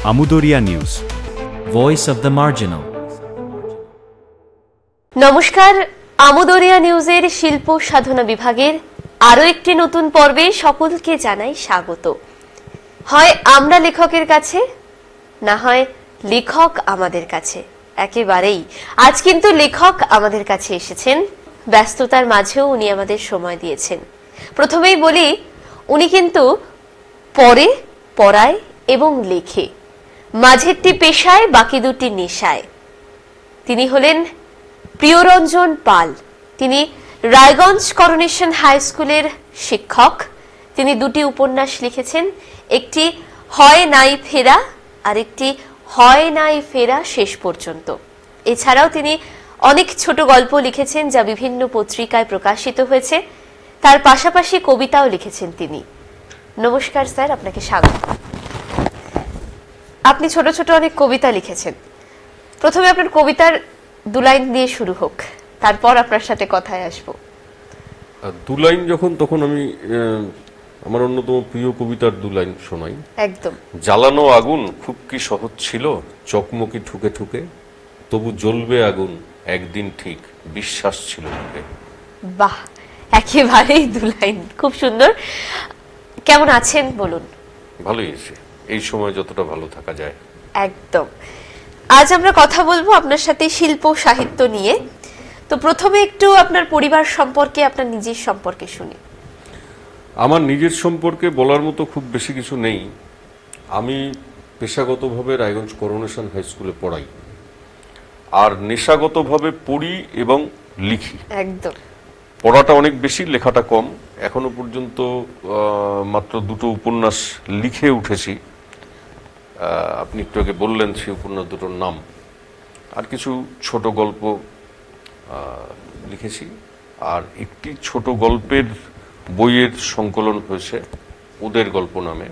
আমুদরিয়া news, voice of the marginal. নমস্কার, আমুদরিয়া নিউজের শিল্প সাধনা বিভাগের আরো একটি নতুন পর্বে সকলকে জানাই স্বাগত। হয় আমরা লেখকের কাছে, না হয় লেখক আমাদের কাছে। একেবারেই আজ কিন্তু লেখক আমাদের কাছে এসেছেন। ব্যস্ততার মাঝেও উনি আমাদের সময় দিয়েছেন। প্রথমেই বলি, উনি কিন্তু পড়ে, পড়ায় এবং লেখে। মাঝেরটি পেশায়, বাকি দুটি নেশায়। তিনি হলেন প্রিয়রঞ্জন পাল। তিনি রায়গঞ্জ করোনেশন হাই স্কুলের শিক্ষক। তিনি দুটি উপন্যাস লিখেছেন, একটি হয় নাই ফেরা আর একটি হয় নাই ফেরা শেষ পর্যন্ত। এছাড়াও তিনি অনেক ছোট গল্প লিখেছেন, যা বিভিন্ন পত্রিকায় প্রকাশিত হয়েছে। তার পাশাপাশি কবিতাও লিখেছেন তিনি। নমস্কার স্যার, আপনাকে স্বাগত। আপনি ছোট ছোট অনেক কবিতা লিখেছেন। প্রথমে আপনার কবিতার দু লাইন দিয়ে শুরু হোক, তারপর আপনার সাথে কথায় আসবো। দু লাইন যখন, তখন আমি আমার অন্যতম প্রিয় কবিতার দু লাইন শোনাই। একদম। জ্বালানো আগুন খুব কি সহজ ছিল, চকমকি ঠুকে ঠুকে, তবু জ্বলবে আগুন একদিন ঠিক, বিশ্বাস ছিল মুখে। বাহ, একেবারেই দু লাইন, খুব সুন্দর। কেমন আছেন বলুন? ভালোই আছে, এই সময় যতটা ভালো থাকা যায়। একদম। আজ আমরা কথা বলবো আপনার সাথে শিল্প সাহিত্য নিয়ে। তো প্রথমে একটু আপনার পরিবার সম্পর্কে, আপনার নিজের সম্পর্কে শুনি। আমার নিজের সম্পর্কে বলার মতো খুব বেশি কিছু নেই। আমি পেশাগতভাবে রায়গঞ্জ করোনেশন হাই স্কুলে পড়াই, আর নেশাগতভাবে পড়ি এবং লিখি। একদম। পড়াটা অনেক বেশি, লেখাটা কম। এখনো পর্যন্ত মাত্র দুটো উপন্যাস লিখে উঠেছি। আপনি একটু আগে বললেন সেই উপন্যাস দুটোর নাম। আর কিছু ছোট গল্প লিখেছি, আর একটি ছোট গল্পের বইয়ের সংকলন হয়েছে ওদের গল্প নামে।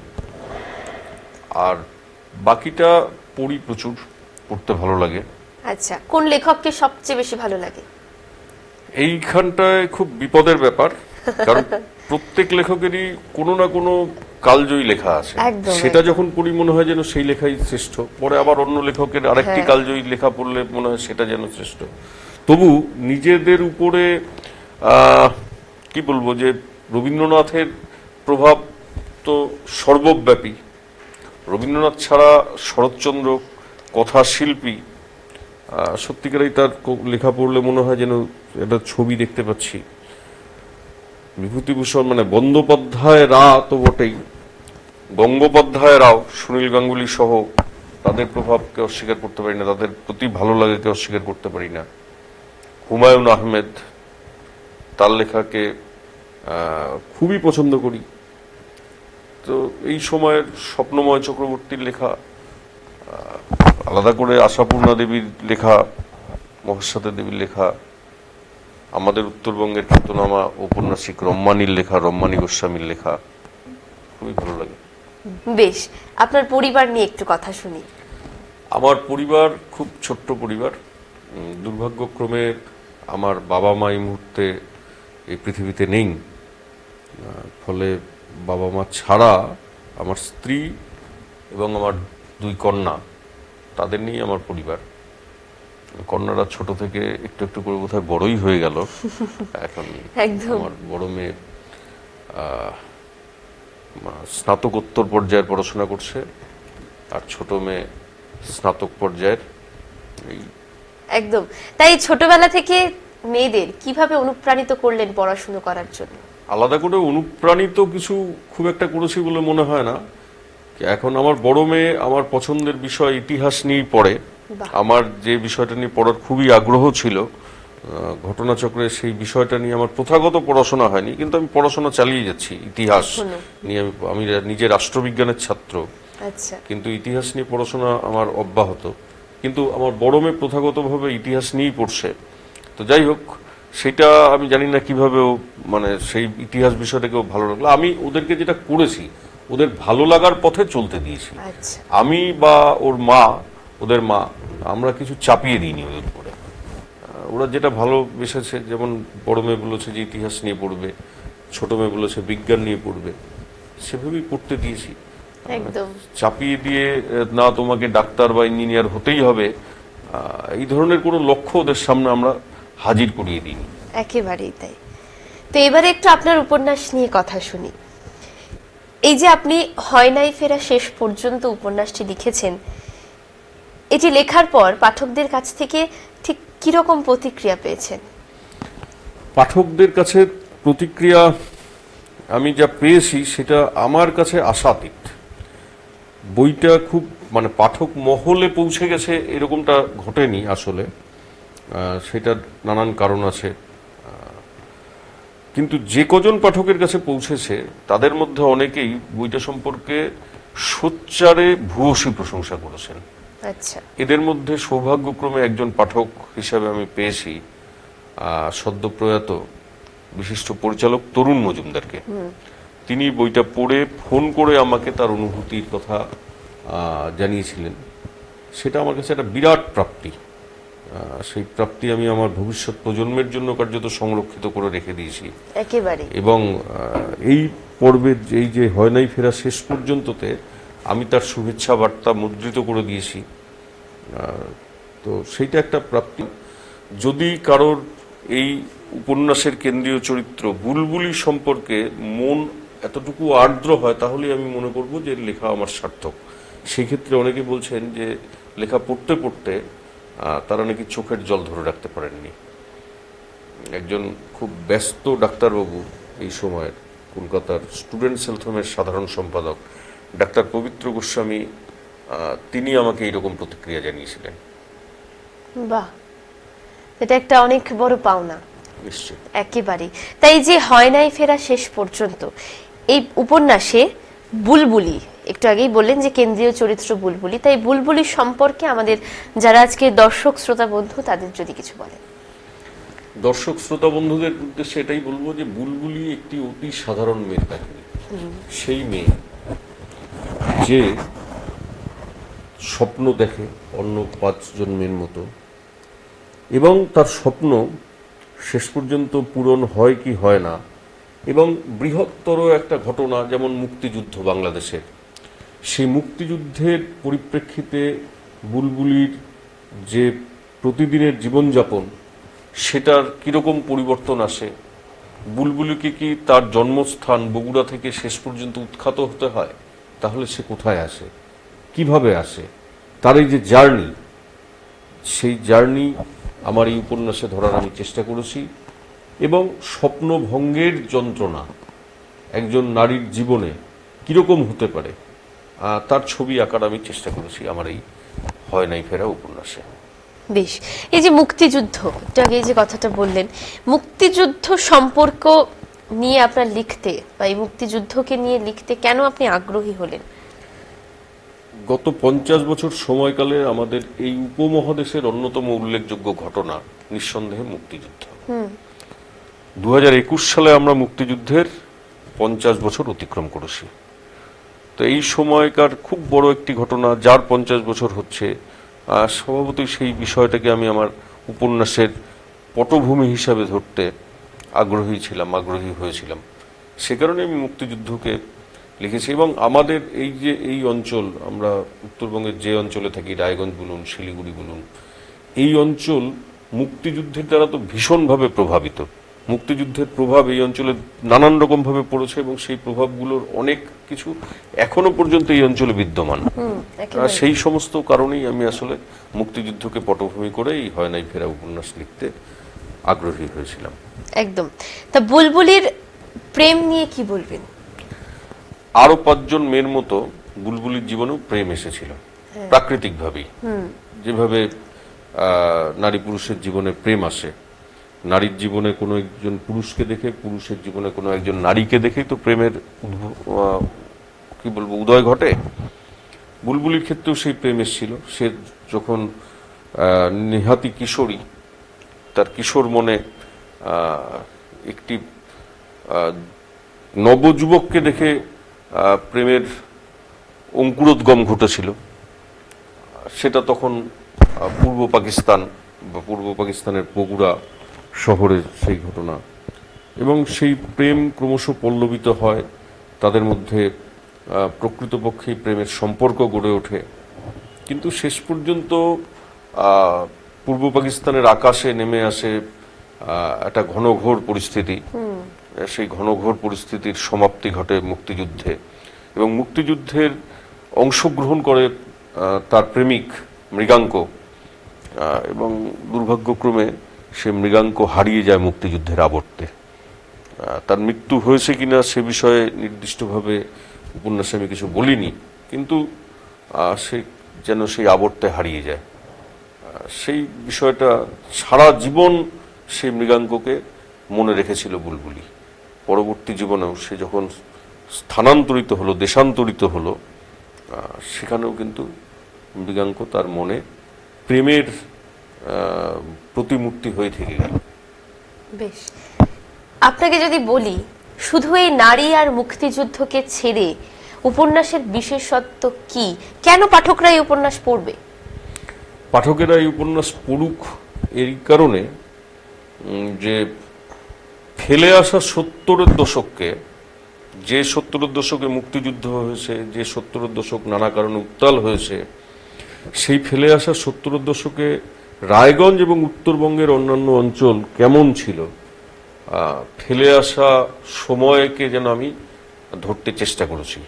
আর বাকিটা পড়ি প্রচুর, পড়তে ভালো লাগে। আচ্ছা, কোন লেখককে সবচেয়ে বেশি ভালো লাগে? এইখানটায় খুব বিপদের ব্যাপার, কারণ প্রত্যেক লেখকেরই কোনো না কোনো কালজয়ী লেখা আছে। সেটা যখন পড়ি মনে হয় যেন সেই লেখাই শ্রেষ্ঠ, পরে আবার অন্য লেখকের আরেকটি কালজয়ী লেখা পড়লে মনে হয় সেটা যেন শ্রেষ্ঠ। তবু নিজেদের উপরে কি বলবো, যে রবীন্দ্রনাথের প্রভাব তো সর্বব্যাপী। রবীন্দ্রনাথ ছাড়া শরৎচন্দ্র কথা শিল্পী, সত্যিকারই তার লেখা পড়লে মনে হয় যেন একটা ছবি দেখতে পাচ্ছি। বিভূতিভূষণ মানে বন্দ্যোপাধ্যায়রা তো বটেই, গঙ্গোপাধ্যায়রাও, সুনীল গাঙ্গুলি সহ তাদের প্রভাবকে অস্বীকার করতে পারি না, তাদের প্রতি ভালো লাগাকে অস্বীকার করতে পারি না। হুমায়ুন আহমেদ, তার লেখাকে খুবই পছন্দ করি। তো এই সময়ের স্বপ্নময় চক্রবর্তীর লেখা, আলাদা করে আশাপূর্ণা দেবীর লেখা, মহাশ্বেতা দেবীর লেখা, আমাদের উত্তরবঙ্গের খ্যাতনামা ঔপন্যাসিক রম্মানীর লেখা, রম্মানী গোস্বামীর লেখা খুবই ভালো লাগে। বেশ, আপনার পরিবার নিয়ে একটু কথা শুনি। আমার পরিবার খুব ছোট্ট পরিবার। দুর্ভাগ্যক্রমে আমার বাবা মা এই মুহূর্তে এই পৃথিবীতে নেই। ফলে বাবা মা ছাড়া আমার স্ত্রী এবং আমার দুই কন্যা, তাদের নিয়ে আমার পরিবার। কন্যারা ছোট থেকে একটু একটু করে বোধহয় বড়ই হয়ে গেল। এখন আমার বড় মেয়ে স্নাতকোত্তর পর্যায়ের পড়াশোনা করছে, আর ছোট মেয়ে স্নাতক পর্যায়ের। একদম। তাই ছোটবেলা থেকে মেয়েদের কিভাবে অনুপ্রাণিত করলেন পড়াশোনা করার জন্য? আলাদা করে অনুপ্রাণিত কিছু খুব একটা করেছি বলে মনে হয় না। এখন আমার বড় মেয়ে আমার পছন্দের বিষয় ইতিহাস নিয়েই পড়ে। আমার যে বিষয়টা নিয়ে পড়ার খুবই আগ্রহ ছিল, ঘটনাচক্রে, সেই বিষয়টা নিয়ে আমার প্রথাগত পড়াশোনা হয়নি, কিন্তু আমি পড়াশোনা চালিয়ে যাচ্ছি ইতিহাস নিয়ে। আমি নিজে রাষ্ট্রবিজ্ঞানের ছাত্র, কিন্তু ইতিহাস নিয়ে পড়াশোনা আমার অব্যাহত। কিন্তু আমার বড় মেয়ে প্রথাগতভাবে ইতিহাস নিয়েই পড়ছে। তো যাই হোক, সেটা আমি জানি না কিভাবে মানে সেই ইতিহাস বিষয়টাকেও ভালো লাগলো। আমি ওদেরকে যেটা করেছি, ওদের ভালো লাগার পথে চলতে দিয়েছি। আমি বা ওর মা, ওদের মা, আমরা কিছু চাপিয়ে দিইনি ওদের উপরে। ওরা যেটা ভালোবেসেছে, যেমন বড় মেয়ে বলেছে যে ইতিহাস নিয়ে পড়বে, ছোট মেয়ে বলেছে বিজ্ঞান নিয়ে পড়বে, সেভাবেই পড়তে দিয়েছি। একদম চাপিয়ে দিয়ে না তোমাকে ডাক্তার বা ইঞ্জিনিয়ার হতেই হবে, এই ধরনের কোনো লক্ষ্য ওদের সামনে আমরা হাজির করিয়ে দিই। একেবারেই তাই। তো এবারে একটু আপনার উপন্যাস নিয়ে কথা শুনি। এই যে আপনি হয় নাই ফেরা শেষ পর্যন্ত উপন্যাসটি লিখেছেন, এটি লেখার পর পাঠকদের কাছ থেকে ঠিক কিরকম প্রতিক্রিয়া পেয়েছেন? পাঠকদের কাছে প্রতিক্রিয়া আমি যা পেয়েছি সেটা আমার কাছে আশাতীত। বইটা খুব মানে পাঠক মহলে পৌঁছে গেছে এরকমটা ঘটেনি আসলে, সেটার নানান কারণ আছে। কিন্তু যে কজন পাঠকের কাছে পৌঁছেছে তাদের মধ্যে অনেকেই বইটা সম্পর্কে সোচ্চারে ভূয়সী প্রশংসা করেছেন। আচ্ছা, এদের মধ্যে সৌভাগ্যক্রমে একজন পাঠক হিসাবে আমি পেয়েছি সদ্যপ্রয়াত বিশিষ্ট পরিচালক তরুণ মজুমদারকে। তিনি বইটা পড়ে ফোন করে আমাকে তার অনুভূতির কথা জানিয়েছিলেন। সেটা আমার কাছে একটা বিরাট প্রাপ্তি। সেই প্রাপ্তি আমি আমার ভবিষ্যৎ প্রজন্মের জন্য কার্যত সংরক্ষিত করে রেখে দিয়েছি একেবারে। এবং এই পর্বের এই যে হয় নাই ফেরা শেষ পর্যন্ততে আমি তার শুভেচ্ছা বার্তা মুদ্রিত করে দিয়েছি। তো সেইটা একটা প্রাপ্তি। যদি কারোর এই উপন্যাসের কেন্দ্রীয় চরিত্র বুলবুলি সম্পর্কে মন এতটুকু আর্দ্র হয় তাহলে আমি মনে করব যে লেখা আমার সার্থক। সেই ক্ষেত্রে অনেকে বলছেন যে লেখা পড়তে পড়তে তারা নাকি চোখের জল ধরে রাখতে পারেননি। একজন খুব ব্যস্ত ডাক্তারবাবু এই সময়ের কলকাতার স্টুডেন্টস হেলথ হোমের সাধারণ সম্পাদক ডাক্তার পবিত্র গোস্বামী, তিনি আমাকে এইরকম প্রতিক্রিয়া জানিয়েছিলেন। বাহ, এটা একটা অনেক বড় পাওনা। নিশ্চয়, একেবারে তাই। যে হয় নাই ফেরা শেষ পর্যন্ত এই উপন্যাসে বুলবুলি, একটু আগেই বললেন যে কেন্দ্রীয় চরিত্র বুলবুলি, তাই বুলবুলি সম্পর্কে আমাদের যারা আজকে দর্শক শ্রোতা বন্ধু তাদের যদি কিছু বলেন। দর্শক শ্রোতা বন্ধুদের উদ্দেশ্যে এটাই বলবো যে বুলবুলি একটি অতি সাধারণ মেয়ের কাহিনী। সেই মেয়ে যে স্বপ্ন দেখে অন্য 5 জন্মের মতো এবং তার স্বপ্ন শেষ পর্যন্ত পূরণ হয় কি হয় না, এবং বৃহত্তর একটা ঘটনা যেমন মুক্তিযুদ্ধ বাংলাদেশের, সেই মুক্তিযুদ্ধের পরিপ্রেক্ষিতে বুলবুলির যে প্রতিদিনের জীবনযাপন সেটার কিরকম পরিবর্তন আসে, বুলবুলিকে কি তার জন্মস্থান বগুড়া থেকে শেষ পর্যন্ত উৎখাত হতে হয়, তাহলে সে কোথায় আসে, কিভাবে আসে, তার এই যে জার্নি, সেই জার্নি আমার এই উপন্যাসে ধরার আমি চেষ্টা করেছি। এবং স্বপ্নভঙ্গের যন্ত্রণা একজন নারীর জীবনে কিরকম হতে পারে তার ছবি আঁকার আমি চেষ্টা করেছি আমার এই হয় নাই ফেরা উপন্যাসে। বেশ, এই যে মুক্তিযুদ্ধ, একটু আগে যে কথাটা বললেন, মুক্তিযুদ্ধ সম্পর্ক নিয়ে আপনার লিখতে বা এই মুক্তিযুদ্ধকে নিয়ে লিখতে কেন আপনি আগ্রহী হলেন? গত 50 বছর সময়কালে আমাদের এই উপমহাদেশের অন্যতম উল্লেখযোগ্য ঘটনা নিঃসন্দেহে মুক্তিযুদ্ধ। 2021 সালে আমরা মুক্তিযুদ্ধের 50 বছর অতিক্রম করেছি। তো এই সময়কার খুব বড় একটি ঘটনা যার 50 বছর হচ্ছে, স্বভাবতই সেই বিষয়টাকে আমি আমার উপন্যাসের পটভূমি হিসাবে ধরতে আগ্রহী হয়েছিলাম। সে কারণে আমি মুক্তিযুদ্ধকে লিখেছি। এবং আমাদের এই যে এই অঞ্চল, আমরা উত্তরবঙ্গের যে অঞ্চলে থাকি, রায়গঞ্জ বলুন, শিলিগুড়ি বলুন, এই অঞ্চল মুক্তিযুদ্ধের দ্বারা তো ভীষণভাবে প্রভাবিত। মুক্তিযুদ্ধের প্রভাব এই অঞ্চলে নানান রকম ভাবে পড়েছে এবং সেই প্রভাবগুলোর অনেক কিছু এখনো পর্যন্ত এই অঞ্চলে বিদ্যমান। সেই সমস্ত কারণেই আমি আসলে মুক্তিযুদ্ধকে পটভূমি করে এই হয় নাই ফেরা উপন্যাস লিখতে আগ্রহী হয়েছিলাম। একদম। তা বুলবুলির প্রেম নিয়ে কি বলবেন? আরো 5 জন মেয়ের মতো বুলবুলির জীবনেও প্রেম এসেছিল প্রাকৃতিকভাবেই। যেভাবে নারী পুরুষের জীবনে প্রেম আসে, নারীর জীবনে কোনো একজন পুরুষকে দেখে, পুরুষের জীবনে কোনো একজন নারীকে দেখেই তো প্রেমের উদয় ঘটে। বুলবুলির ক্ষেত্রেও সেই প্রেম এসেছিল। সে যখন নেহাতি কিশোরী, তার কিশোর মনে একটি নবযুবককে দেখে প্রেমের অঙ্কুরোদ্গম ঘটেছিল। সেটা তখন পূর্ব পাকিস্তান বা পূর্ব পাকিস্তানের বগুড়া শহরের সেই ঘটনা। এবং সেই প্রেম ক্রমশ পল্লবিত হয়, তাদের মধ্যে প্রকৃতপক্ষে প্রেমের সম্পর্ক গড়ে ওঠে, কিন্তু শেষ পর্যন্ত পূর্ব পাকিস্তানের আকাশে নেমে আসে একটা ঘনঘোর পরিস্থিতি। সেই ঘনঘোর পরিস্থিতির সমাপ্তি ঘটে মুক্তিযুদ্ধে, এবং মুক্তিযুদ্ধের অংশগ্রহণ করে তার প্রেমিক মৃগাঙ্ক, এবং দুর্ভাগ্যক্রমে সে মৃগাঙ্ক হারিয়ে যায় মুক্তিযুদ্ধের আবর্তে। তার মৃত্যু হয়েছে কিনা সে বিষয়ে নির্দিষ্টভাবে উপন্যাসে আমি কিছু বলিনি, কিন্তু সে যেন সেই আবর্তে হারিয়ে যায়। সেই বিষয়টা সারা জীবন সেই মৃগাঙ্ককে মনে রেখেছিল বুলবুলি। পরবর্তী জীবনেও সে যখন স্থানান্তরিত হলো, দেশান্তরিত হলো, সেখানেও কিন্তু মৃগাঙ্ক তার মনে প্রেমের প্রতিমূর্তি হয়ে থেকে গেল। বেশ, আপনাকে যদি বলি শুধু এই নারী আর মুক্তিযুদ্ধকে ছেড়ে উপন্যাসের বিশেষত্ব কি, কেন পাঠকরা এই উপন্যাস পড়বে? পাঠকেরা এই উপন্যাস পড়ুক এই কারণে যে ফেলে আসা 70-এর দশককে, যে 70-এর দশকে মুক্তিযুদ্ধ হয়েছে, যে 70-এর দশক নানা কারণে উত্তাল হয়েছে, সেই ফেলে আসা 70-এর দশকে রায়গঞ্জ এবং উত্তরবঙ্গের অন্যান্য অঞ্চল কেমন ছিল, ফেলে আসা সময়কে যেন আমি ধরতে চেষ্টা করেছি।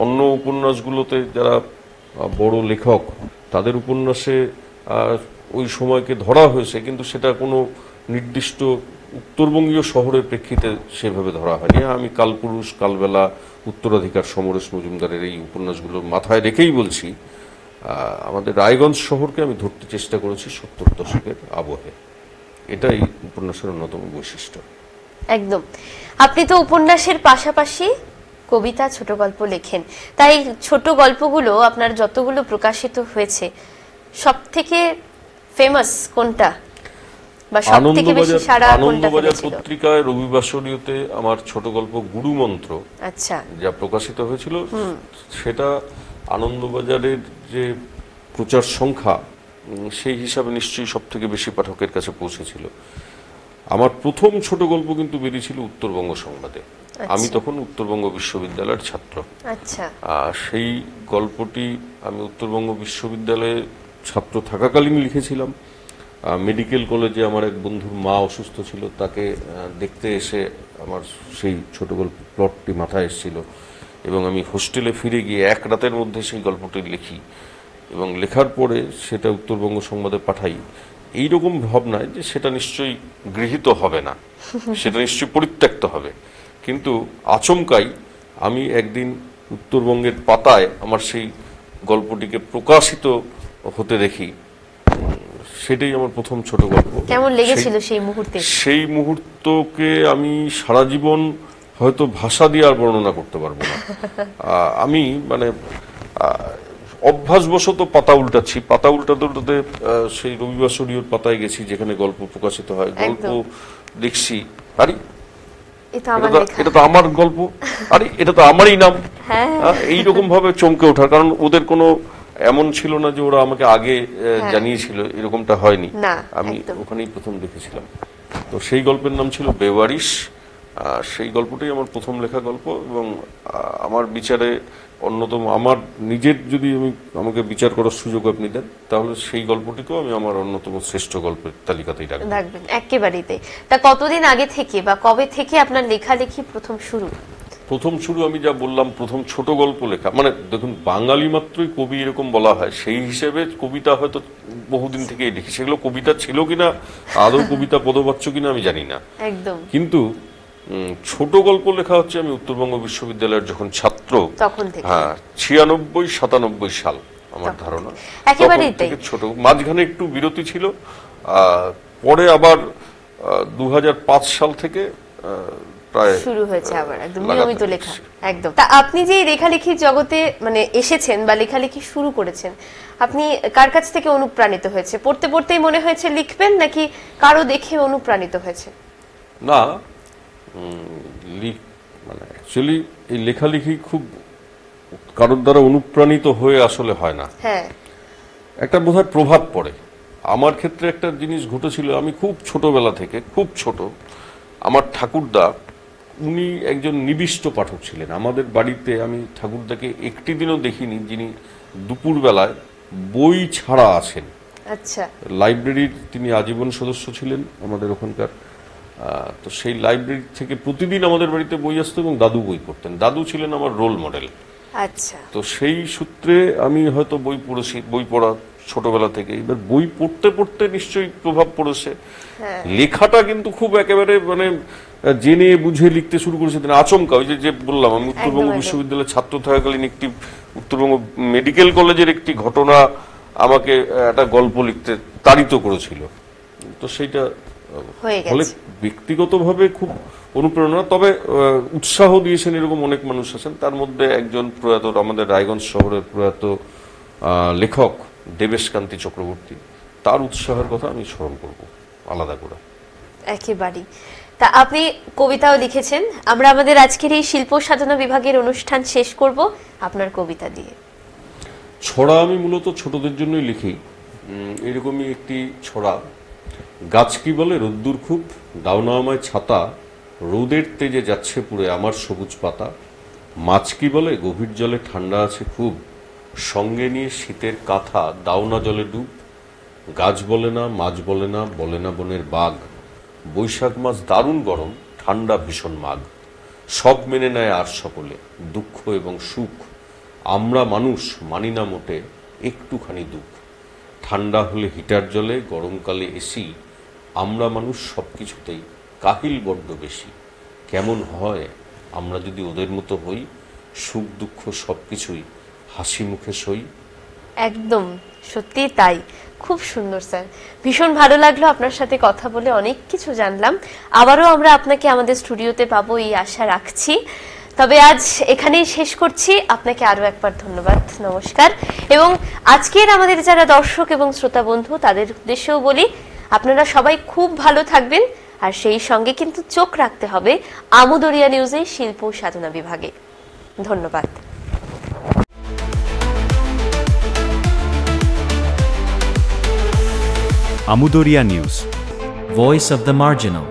অন্য উপন্যাসগুলোতে যারা বড় লেখক তাদের উপন্যাসে ওই সময়কে ধরা হয়েছে, কিন্তু সেটা কোনো নির্দিষ্ট উত্তরবঙ্গীয় শহরের প্রেক্ষিতে সেভাবে ধরা হয়নি। আমি কালপুরুষ, কালবেলা, উত্তরাধিকার, সমরেশ মজুমদারের এই উপন্যাসগুলো মাথায় রেখেই বলছি, আমাদের রায়গঞ্জ শহরকে আমি ধরতে চেষ্টা করেছি 70 দশকের আবহে। এটাই উপন্যাসের অন্যতম বৈশিষ্ট্য। একদম। আপনি তো উপন্যাসের পাশাপাশি কবিতা, ছোট গল্প লেখেন, তাই ছোট গল্পগুলো আপনার যতগুলো প্রকাশিত হয়েছে সব থেকে ফেমাস কোনটা, বা সব থেকে বেশি সাড়া কোনটা পেয়েছিল? পত্রিকায় রবিবাসরীয়তে আমার ছোট গল্প গুরু মন্ত্র আচ্ছা যা প্রকাশিত হয়েছিল, সেটা আনন্দবাজারের যে প্রচার সংখ্যা সেই হিসাবে নিশ্চয়ই সব থেকে বেশি পাঠকের কাছে পৌঁছেছিল। আমার প্রথম ছোট গল্প কিন্তু বেরিয়েছিল উত্তরবঙ্গ সংবাদে। আমি তখন উত্তরবঙ্গ বিশ্ববিদ্যালয়ের ছাত্র। আচ্ছা, সেই গল্পটি আমি উত্তরবঙ্গ বিশ্ববিদ্যালয়ে ছাত্র থাকাকালীন লিখেছিলাম। মেডিকেল কলেজে আমার এক বন্ধুর মা অসুস্থ ছিল, তাকে দেখতে এসে আমার সেই ছোট গল্প প্লটটি মাথায় এসেছিল, এবং আমি হোস্টেলে ফিরে গিয়ে এক রাতের মধ্যে সেই গল্পটি লিখি, এবং লেখার পরে সেটা উত্তরবঙ্গ সংবাদে পাঠাই এইরকম ভাবনায় যে সেটা নিশ্চয়ই গৃহীত হবে না, সেটা নিশ্চয়ই পরিত্যক্ত হবে। কিন্তু আচমকাই আমি একদিন উত্তরবঙ্গের পাতায় আমার সেই গল্পটিকে প্রকাশিত হতে দেখি। সেটাই আমার প্রথম ছোট গল্প। কেমন লেগেছিল সেই মুহূর্তে? সেই মুহূর্তকে আমি সারা জীবন হয়তো ভাষা দিয়ে আর বর্ণনা করতে পারবো না। আমি মানে অভ্যাসবশত পাতা উল্টাচ্ছি, পাতা উল্টাতে সেই রবিবাসরীয় পাতায় গেছি যেখানে গল্প প্রকাশিত হয়, গল্প দেখছি, আরে এটা তো আমার গল্প, আরে এটা তো আমারই নাম, এইরকম ভাবে চমকে ওঠার। কারণ ওদের কোনো এমন ছিল না যে ওরা আমাকে আগে জানিয়েছিল, এরকমটা হয়নি। আমি ওখানেই প্রথম দেখেছিলাম। তো সেই গল্পের নাম ছিল বেওয়ারিশ। সেই গল্পটাই আমার প্রথম লেখা গল্প, এবং আমার বিচারে অন্যতম, আমার নিজের যদি আমাকে বিচার করার সুযোগ আপনি দেন, তাহলে সেই গল্পটিকেও আমি আমার অন্যতম শ্রেষ্ঠ গল্পের তালিকাতেই রাখবেন। একেবারেই। তা কতদিন আগে থেকে বা কবে থেকে আপনার লেখালেখি প্রথম শুরু? আমি যা বললাম, প্রথম ছোট গল্প লেখা, মানে দেখুন বাঙালি মাত্রই কবি এরকম বলা হয়, সেই হিসেবে কবিতা হয়তো বহুদিন থেকেই লিখি। সেগুলো কবিতা ছিল কিনা, আদৌ কবিতা পদবাচ্য কিনা আমি জানি না, একদম। কিন্তু ছোট গল্প লেখা হচ্ছে আমি উত্তরবঙ্গ বিশ্ববিদ্যালয়ের যখন ছাত্র, তখন থেকে। 96-97 সাল আমার ধারণা। একেবারেই তাই। ছোট, মাঝখানে একটু বিরতি ছিল, পরে আবার 2005 সাল থেকে শুরু হয়েছে আবার একদম নিয়মিত লেখা। একদম। তা আপনি যে লেখালেখির জগতে মানে এসেছেন বা লেখালেখি শুরু করেছেন, আপনি কার কাছ থেকে অনুপ্রাণিত হয়েছে? পড়তে পড়তেই মনে হয়েছে লিখবেন, নাকি কারো দেখে অনুপ্রাণিত হয়েছে? না, মানে অ্যাকচুয়ালি এই লেখালেখি খুব কারোর দ্বারা অনুপ্রাণিত হয়ে আসলে হয় না। একটা বোধহয় প্রভাব পড়ে। আমার ক্ষেত্রে একটা জিনিস ঘটেছিল, আমি খুব ছোটবেলা থেকে, খুব ছোট, আমার ঠাকুরদা উনি একজন নিবিষ্ট পাঠক ছিলেন। আমাদের বাড়িতে আমি ঠাকুরদাকে একটি দিনও দেখিনি যিনি দুপুরবেলায় বই ছাড়া আছেন। আচ্ছা, লাইব্রেরির তিনি আজীবন সদস্য ছিলেন আমাদের ওখানকার। তো সেই লাইব্রেরি থেকে প্রতিদিন আমাদের বাড়িতে বই আসতো এবং দাদু বই পড়তেন। দাদু ছিলেন আমার রোল মডেল। আচ্ছা, তো সেই সূত্রে আমি হয়তো বই পড়েছি, বই পড়া ছোটবেলা থেকে। এবার বই পড়তে পড়তে নিশ্চয়ই প্রভাব পড়েছে। লেখাটা কিন্তু খুব একেবারে মানে জেনে বুঝে লিখতে শুরু করেছে তিনি আচমকা। ওই যে বললাম, আমি উত্তরবঙ্গ বিশ্ববিদ্যালয়ের ছাত্র থাকাকালীন একটি উত্তরবঙ্গ মেডিকেল কলেজের একটি ঘটনা আমাকে একটা গল্প লিখতে তাড়িত করেছিল। তো সেইটা ফলে ব্যক্তিগতভাবে খুব অনুপ্রেরণা, তবে উৎসাহ দিয়েছেন এরকম অনেক মানুষ আছেন। তার মধ্যে একজন প্রয়াত, আমাদের রায়গঞ্জ শহরের প্রয়াত লেখক দেবেশকান্তি চক্রবর্তী, তার উৎসাহের কথা আমি স্মরণ করব আলাদা করে। একেবারেই। তা আপনি কবিতাও লিখেছেন। আমরা আমাদের আজকের এই শিল্প সাধনা বিভাগের অনুষ্ঠান শেষ করব আপনার কবিতা দিয়ে। ছড়া আমি মূলত ছোটদের জন্যই লিখি। এরকমই একটি ছড়া। গাছ কি বলে রোদ্দুর খুব, দাও না আমায় ছাতা, রোদের তেজে যাচ্ছে পুড়ে আমার সবুজ পাতা। মাছ কি বলে গভীর জলে ঠান্ডা আছে খুব, সঙ্গে নিয়ে শীতের কাঁথা দাও না জলে ডুব। গাছ বলে না, মাছ বলে না, বলে না বনের বাঘ, বৈশাখ মাস দারুণ গরম, ঠান্ডা ভীষণ মাঘ। সব মেনে নেয় আর সকলে, দুঃখ এবং সুখ, আমরা মানুষ মানি না মোটে একটুখানি দুঃখ। ঠান্ডা হলে হিটার জ্বলে, গরমকালে এসি, আমরা মানুষ সবকিছুতেই কাহিল বড্ড বেশি। কেমন হয় আমরা যদি ওদের মতো হই, সুখ দুঃখ সবকিছুই হাসি মুখে সই। একদম সত্যি তাই। খুব সুন্দর স্যার, ভীষণ ভালো লাগলো আপনার সাথে কথা বলে, অনেক কিছু জানলাম। আবারও আমরা আপনাকে আমাদের স্টুডিওতে পাবো এই আশা রাখছি। তবে আজ এখানেই শেষ করছি। আপনাকে আরো একবার ধন্যবাদ, নমস্কার। এবং আজকের আমাদের যারা দর্শক এবং শ্রোতা বন্ধু, তাদের উদ্দেশ্যেও বলি আপনারা সবাই খুব ভালো থাকবেন, আর সেই সঙ্গে কিন্তু চোখ রাখতে হবে আমুদরিয়া নিউজে শিল্প সাধনা বিভাগে। ধন্যবাদ। Amudoria News, voice of the marginal.